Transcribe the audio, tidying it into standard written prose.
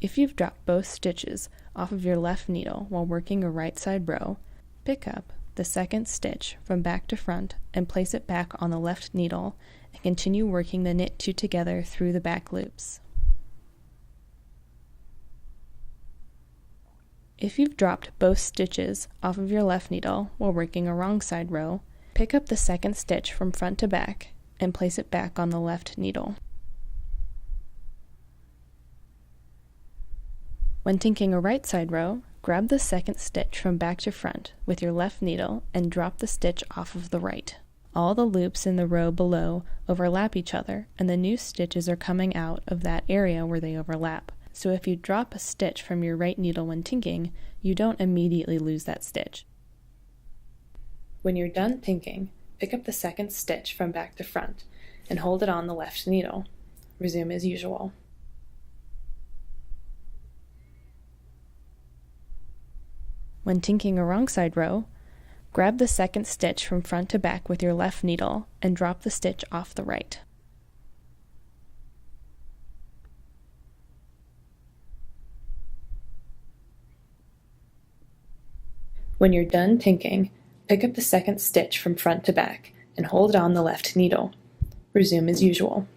If you've dropped both stitches off of your left needle while working a right side row, pick up the second stitch from back to front and place it back on the left needle and continue working the knit two together through the back loops. If you've dropped both stitches off of your left needle while working a wrong side row, pick up the second stitch from front to back and place it back on the left needle. When tinking a right side row, grab the second stitch from back to front with your left needle and drop the stitch off of the right. All the loops in the row below overlap each other, and the new stitches are coming out of that area where they overlap. So if you drop a stitch from your right needle when tinking, you don't immediately lose that stitch. When you're done tinking, pick up the second stitch from back to front and hold it on the left needle. Resume as usual. When tinking a wrong side row, grab the second stitch from front to back with your left needle and drop the stitch off the right. When you're done tinking, pick up the second stitch from front to back and hold it on the left needle. Resume as usual.